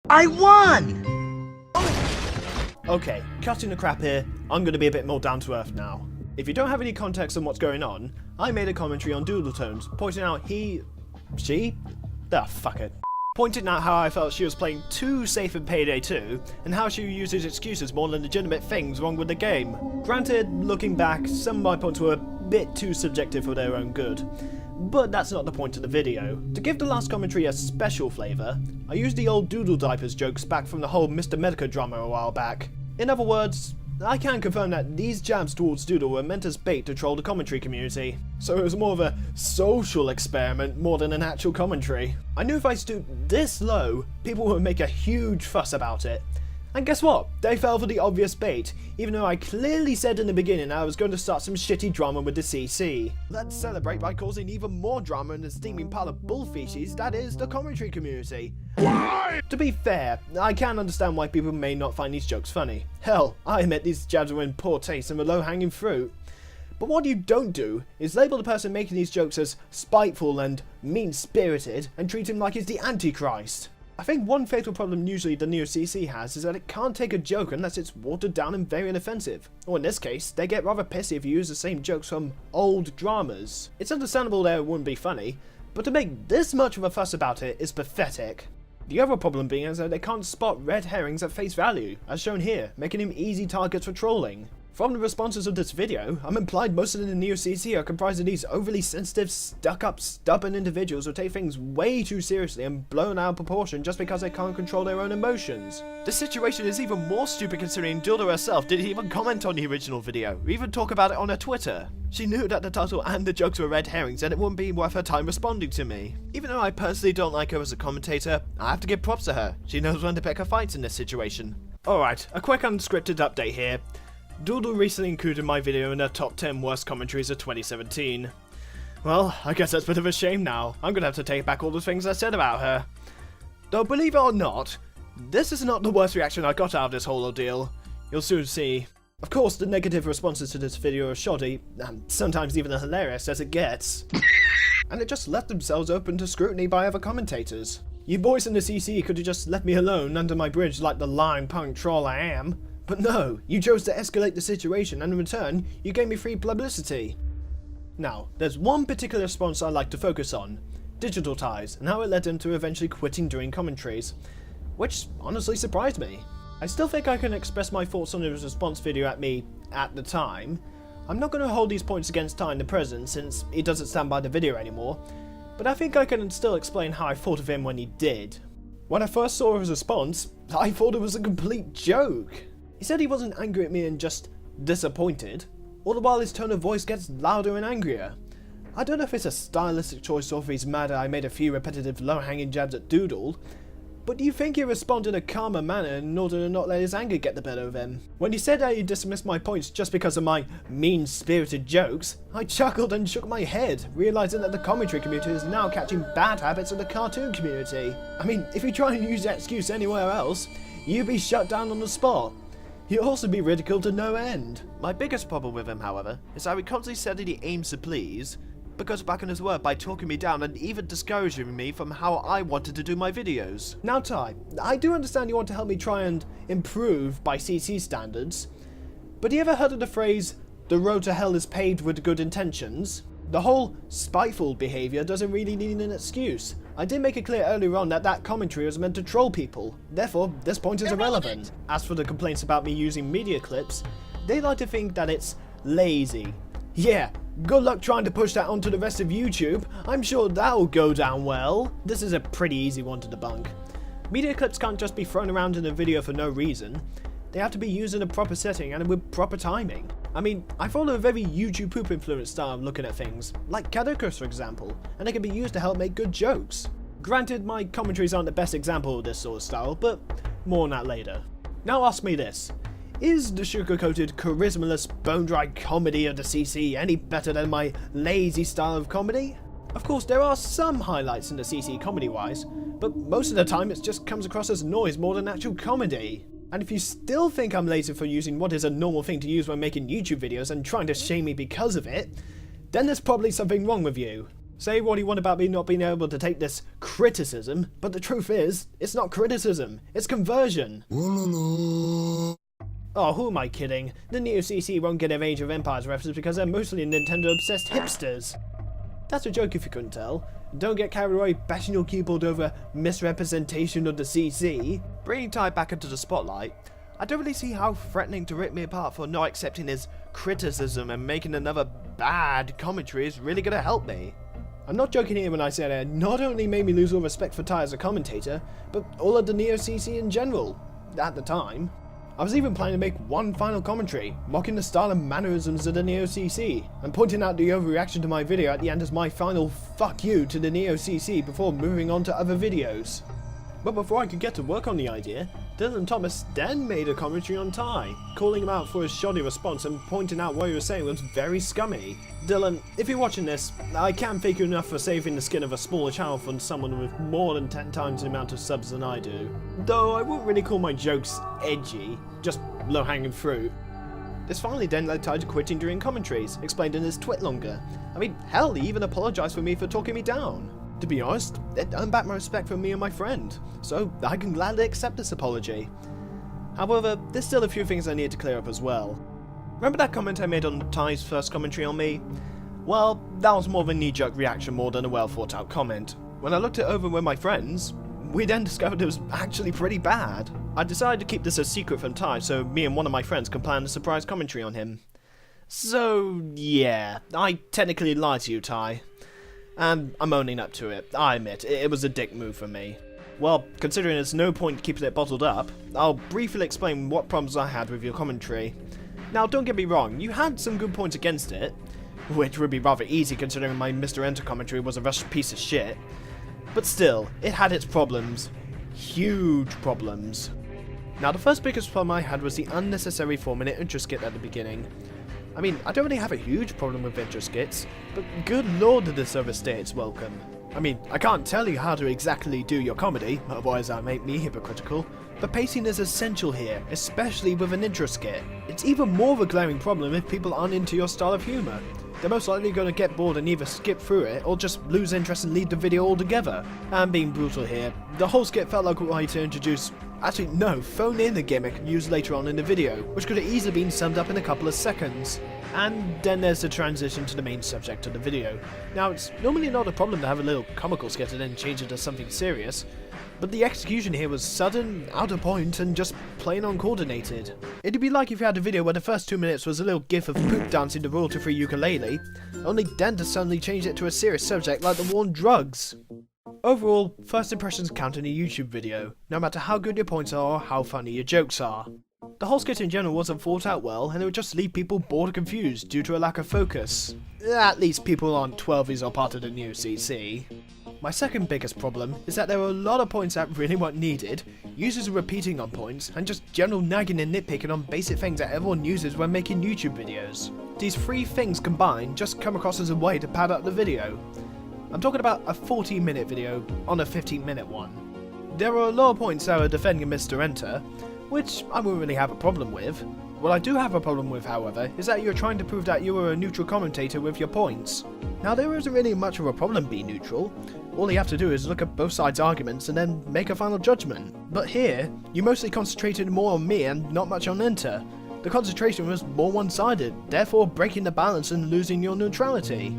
I won! Okay, cutting the crap here, I'm going to be a bit more down to earth now. If you don't have any context on what's going on, I made a commentary on Doodle Tones, pointing out fuck it. Pointing out how I felt she was playing too safe in Payday 2, and how she uses excuses more than legitimate things wrong with the game. Granted, looking back, some of my points were a bit too subjective for their own good. But that's not the point of the video. To give the last commentary a special flavour, I used the old Doodle Diapers jokes back from the whole Mr. Medica drama a while back. In other words, I can confirm that these jabs towards Doodle were meant as bait to troll the commentary community. So it was more of a social experiment more than an actual commentary. I knew if I stooped this low, people would make a huge fuss about it. And guess what? They fell for the obvious bait, even though I clearly said in the beginning I was going to start some shitty drama with the CC. Let's celebrate by causing even more drama in the steaming pile of bull feces that is the commentary community. Why? To be fair, I can understand why people may not find these jokes funny. Hell, I admit these jabs were in poor taste and were low-hanging fruit. But what you don't do is label the person making these jokes as spiteful and mean-spirited and treat him like he's the Antichrist. I think one fatal problem usually the Neo CC has is that it can't take a joke unless it's watered down and very inoffensive. Or in this case, they get rather pissy if you use the same jokes from old dramas. It's understandable that it wouldn't be funny, but to make this much of a fuss about it is pathetic. The other problem being is that they can't spot red herrings at face value, as shown here, making him easy targets for trolling. From the responses of this video, I'm implied most of the Neo CC are comprised of these overly sensitive, stuck-up, stubborn individuals who take things way too seriously and blown out of proportion just because they can't control their own emotions. The situation is even more stupid considering Dildo herself didn't even comment on the original video, or even talk about it on her Twitter. She knew that the title and the jokes were red herrings and it wouldn't be worth her time responding to me. Even though I personally don't like her as a commentator, I have to give props to her. She knows when to pick her fights in this situation. Alright, a quick unscripted update here. Doodle recently included my video in her top 10 worst commentaries of 2017. Well, I guess that's a bit of a shame now. I'm gonna have to take back all the things I said about her. Though believe it or not, this is not the worst reaction I got out of this whole ordeal. You'll soon see. Of course, the negative responses to this video are shoddy, and sometimes even as hilarious as it gets. And it just left themselves open to scrutiny by other commentators. You boys in the CC could have just left me alone under my bridge like the lying punk troll I am. But no, you chose to escalate the situation and in return, you gave me free publicity. Now, there's one particular response I like to focus on, digital ties, and how it led him to eventually quitting doing commentaries, which honestly surprised me. I still think I can express my thoughts on his response video at me at the time. I'm not going to hold these points against Ty in the present since he doesn't stand by the video anymore, but I think I can still explain how I thought of him when he did. When I first saw his response, I thought it was a complete joke. He said he wasn't angry at me and just disappointed, all the while his tone of voice gets louder and angrier. I don't know if it's a stylistic choice or if he's mad that I made a few repetitive low-hanging jabs at Doodle, but do you think he responded in a calmer manner in order to not let his anger get the better of him? When he said that he dismissed my points just because of my mean-spirited jokes, I chuckled and shook my head, realising that the commentary community is now catching bad habits of the cartoon community. I mean, if you try and use that excuse anywhere else, you'd be shut down on the spot. He'll also be ridiculed to no end. My biggest problem with him, however, is how he constantly said that he aims to please, but goes back on his word by talking me down and even discouraging me from how I wanted to do my videos. Now Ty, I do understand you want to help me try and improve by CC standards, but have you ever heard of the phrase, the road to hell is paved with good intentions? The whole spiteful behaviour doesn't really need an excuse. I did make it clear earlier on that that commentary was meant to troll people, therefore this point is irrelevant. As for the complaints about me using media clips, they like to think that it's lazy. Yeah, good luck trying to push that onto the rest of YouTube, I'm sure that'll go down well. This is a pretty easy one to debunk. Media clips can't just be thrown around in a video for no reason. They have to be used in a proper setting and with proper timing. I mean, I follow a very YouTube poop influenced style of looking at things, like Caducus for example, and they can be used to help make good jokes. Granted, my commentaries aren't the best example of this sort of style, but more on that later. Now ask me this, is the sugar-coated, charismaless, bone-dry comedy of the CC any better than my lazy style of comedy? Of course, there are some highlights in the CC comedy-wise, but most of the time it just comes across as noise more than actual comedy. And if you still think I'm lazy for using what is a normal thing to use when making YouTube videos and trying to shame me because of it, then there's probably something wrong with you. Say what you want about me not being able to take this criticism, but the truth is, it's not criticism, it's conversion. Oh, who am I kidding? The Neo-CC won't get a Age of Empires reference because they're mostly Nintendo-obsessed hipsters. That's a joke if you couldn't tell. Don't get carried away bashing your keyboard over misrepresentation of the CC. Bringing Ty back into the spotlight, I don't really see how threatening to rip me apart for not accepting his criticism and making another bad commentary is really going to help me. I'm not joking here when I say that it not only made me lose all respect for Ty as a commentator, but all of the Neo-CC in general, at the time. I was even planning to make one final commentary, mocking the style and mannerisms of the Neo-CC, and pointing out the overreaction to my video at the end as my final fuck you to the Neo-CC before moving on to other videos. But before I could get to work on the idea, Dylan Thomas then made a commentary on Ty, calling him out for his shoddy response and pointing out what he was saying was very scummy. Dylan, if you're watching this, I can't thank you enough for saving the skin of a smaller channel from someone with more than 10 times the amount of subs than I do. Though I wouldn't really call my jokes edgy, just low-hanging fruit. This finally then led Ty to quitting during commentaries, explained in his twit longer. I mean, hell, he even apologised for me for talking me down. To be honest, it earned back my respect from me and my friend, so I can gladly accept this apology. However, there's still a few things I need to clear up as well. Remember that comment I made on Ty's first commentary on me? Well, that was more of a knee-jerk reaction more than a well-thought-out comment. When I looked it over with my friends, we then discovered it was actually pretty bad. I decided to keep this a secret from Ty so me and one of my friends can plan a surprise commentary on him. So, yeah, I technically lied to you, Ty. And I'm owning up to it. I admit, it was a dick move for me. Well, considering there's no point keeping it bottled up, I'll briefly explain what problems I had with your commentary. Now, don't get me wrong, you had some good points against it, which would be rather easy considering my Mr. Enter commentary was a rushed piece of shit. But still, it had its problems. Huge problems. Now, the first biggest problem I had was the unnecessary 4-minute intro skit at the beginning. I mean, I don't really have a huge problem with intro skits, but good lord did this overstay its welcome. I mean, I can't tell you how to exactly do your comedy, otherwise that make me hypocritical, but pacing is essential here, especially with an intro skit. It's even more of a glaring problem if people aren't into your style of humour. They're most likely going to get bored and either skip through it or just lose interest and leave the video altogether. And being brutal here, the whole skit felt like a way to introduce, actually no, phone in a gimmick used later on in the video, which could have easily been summed up in a couple of seconds. And then there's the transition to the main subject of the video. Now, it's normally not a problem to have a little comical skit and then change it to something serious, but the execution here was sudden, out of point, and just plain uncoordinated. It'd be like if you had a video where the first 2 minutes was a little gif of poop dancing the royalty-free ukulele, only then to suddenly change it to a serious subject like the war on drugs. Overall, first impressions count in a YouTube video, no matter how good your points are or how funny your jokes are. The whole skit in general wasn't thought out well, and it would just leave people bored and confused due to a lack of focus. At least people on 12s are part of the new CC. My second biggest problem is that there are a lot of points that really weren't needed, users are repeating on points, and just general nagging and nitpicking on basic things that everyone uses when making YouTube videos. These three things combined just come across as a way to pad up the video. I'm talking about a 14-minute video on a 15-minute one. There are a lot of points that are defending Mr. Enter, which I wouldn't really have a problem with. What I do have a problem with, however, is that you're trying to prove that you are a neutral commentator with your points. Now, there isn't really much of a problem being neutral. All you have to do is look at both sides' arguments and then make a final judgment. But here, you mostly concentrated more on me and not much on Enter. The concentration was more one-sided, therefore breaking the balance and losing your neutrality.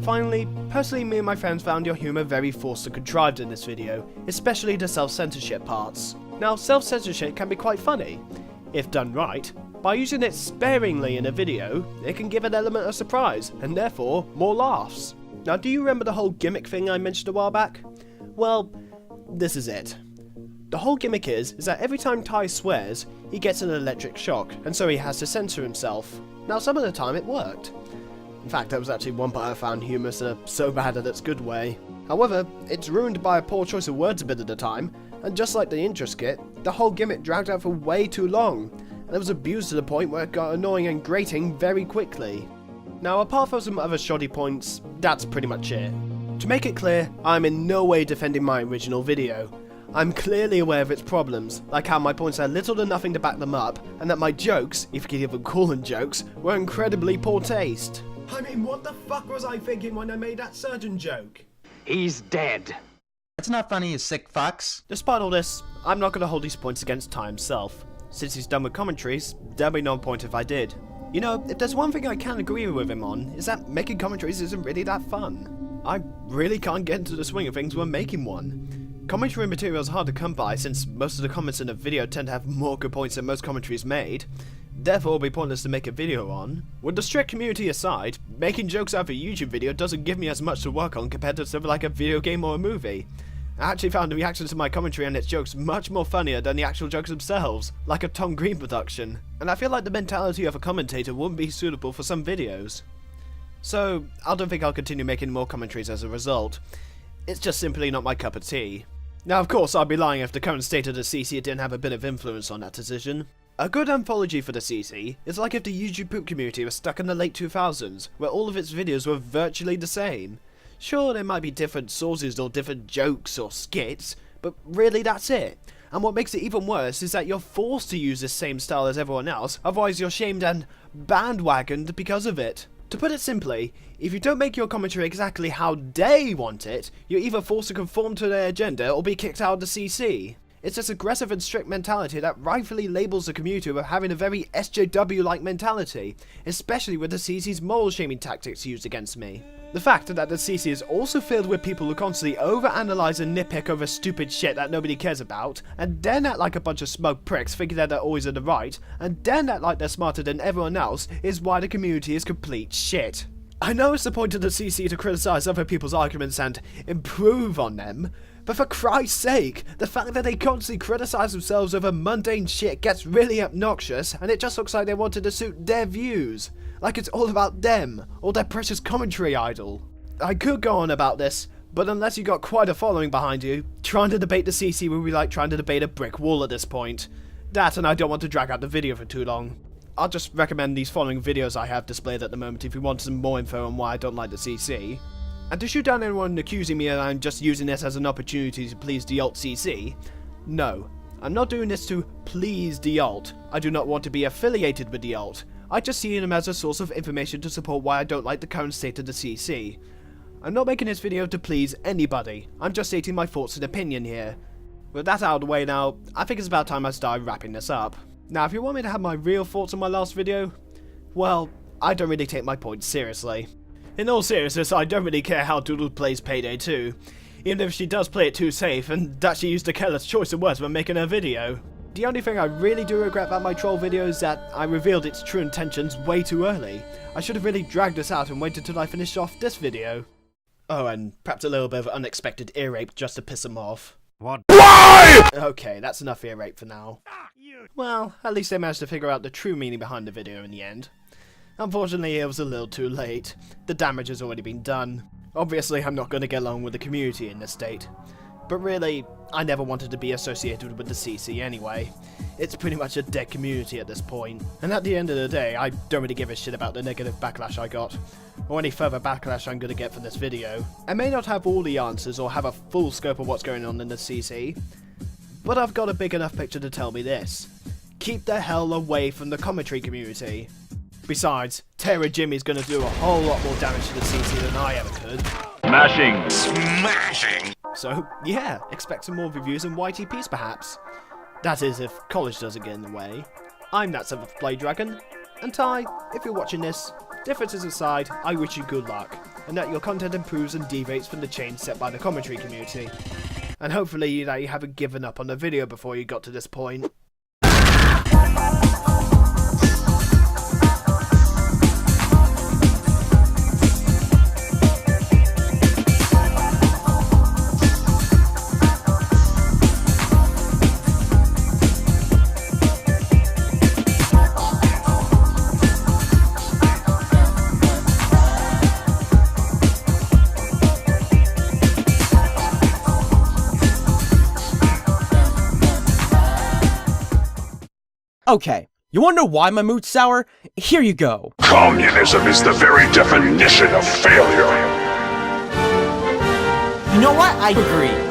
Finally, personally me and my friends found your humour very forced and contrived in this video, especially the self-censorship parts. Now, self-censorship can be quite funny, if done right. By using it sparingly in a video, it can give an element of surprise, and therefore, more laughs. Now, do you remember the whole gimmick thing I mentioned a while back? Well, this is it. The whole gimmick is that every time Ty swears, he gets an electric shock, and so he has to censor himself. Now, some of the time it worked. In fact, there was actually one part I found humorous in a so bad that it's good way. However, it's ruined by a poor choice of words a bit at a time, and just like the intro skit, the whole gimmick dragged out for way too long, and it was abused to the point where it got annoying and grating very quickly. Now, apart from some other shoddy points, that's pretty much it. To make it clear, I'm in no way defending my original video. I'm clearly aware of its problems, like how my points had little to nothing to back them up, and that my jokes, if you could even call them jokes, were incredibly poor taste. I mean, what the fuck was I thinking when I made that surgeon joke? He's dead. It's not funny, you sick fucks. Despite all this, I'm not going to hold these points against Ty himself. Since he's done with commentaries, there'll be no point if I did. You know, if there's one thing I can agree with him on, is that making commentaries isn't really that fun. I really can't get into the swing of things when making one. Commentary material is hard to come by since most of the comments in a video tend to have more good points than most commentaries made. Therefore, it will be pointless to make a video on. With the strict community aside, making jokes out of a YouTube video doesn't give me as much to work on compared to something like a video game or a movie. I actually found the reactions to my commentary and its jokes much more funnier than the actual jokes themselves, like a Tom Green production, and I feel like the mentality of a commentator wouldn't be suitable for some videos. So, I don't think I'll continue making more commentaries as a result. It's just simply not my cup of tea. Now, of course, I'd be lying if the current state of the CC didn't have a bit of influence on that decision. A good anthology for the CC is like if the YouTube poop community was stuck in the late 2000s, where all of its videos were virtually the same. Sure, there might be different sources or different jokes or skits, but really that's it. And what makes it even worse is that you're forced to use this same style as everyone else, otherwise you're shamed and bandwagoned because of it. To put it simply, if you don't make your commentary exactly how they want it, you're either forced to conform to their agenda or be kicked out of the CC. It's this aggressive and strict mentality that rightfully labels the community with having a very SJW-like mentality, especially with the CC's moral shaming tactics used against me. The fact that the CC is also filled with people who constantly overanalyze and nitpick over stupid shit that nobody cares about, and then act like a bunch of smug pricks thinking that they're always in the right, and then act like they're smarter than everyone else, is why the community is complete shit. I know it's the point of the CC to criticize other people's arguments and improve on them, but for Christ's sake, the fact that they constantly criticize themselves over mundane shit gets really obnoxious, and it just looks like they wanted to suit their views. Like it's all about them, or their precious commentary idol. I could go on about this, but unless you got quite a following behind you, trying to debate the CC would be like trying to debate a brick wall at this point. That, and I don't want to drag out the video for too long. I'll just recommend these following videos I have displayed at the moment if you want some more info on why I don't like the CC. And to shoot down anyone accusing me that I'm just using this as an opportunity to please the alt CC, no, I'm not doing this to please the alt. I do not want to be affiliated with the alt. I just see them as a source of information to support why I don't like the current state of the CC. I'm not making this video to please anybody, I'm just stating my thoughts and opinion here. With that out of the way now, I think it's about time I start wrapping this up. Now if you want me to have my real thoughts on my last video, well, I don't really take my points seriously. In all seriousness, I don't really care how Doodle plays Payday 2, even if she does play it too safe, and that she used a careless choice of words when making her video. The only thing I really do regret about my troll video is that I revealed its true intentions way too early. I should have really dragged this out and waited till I finished off this video. Oh, and perhaps a little bit of unexpected ear rape just to piss him off. What? Why? Okay, that's enough ear rape for now. Well, at least they managed to figure out the true meaning behind the video in the end. Unfortunately, it was a little too late. The damage has already been done. Obviously, I'm not going to get along with the community in this state. But really, I never wanted to be associated with the CC anyway. It's pretty much a dead community at this point. And at the end of the day, I don't really give a shit about the negative backlash I got, or any further backlash I'm going to get from this video. I may not have all the answers or have a full scope of what's going on in the CC, but I've got a big enough picture to tell me this. Keep the hell away from the commentary community. Besides, Terror Jimmy's gonna do a whole lot more damage to the CC than I ever could. Smashing! Smashing! So, yeah, expect some more reviews and YTPs perhaps. That is, if college doesn't get in the way. I'm that 7th Blade Dragon, and Ty, if you're watching this, differences aside, I wish you good luck, and that your content improves and deviates from the change set by the commentary community. And hopefully that you haven't given up on the video before you got to this point. Okay, you wanna know why my mood's sour? Here you go. Communism is the very definition of failure. You know what? I agree.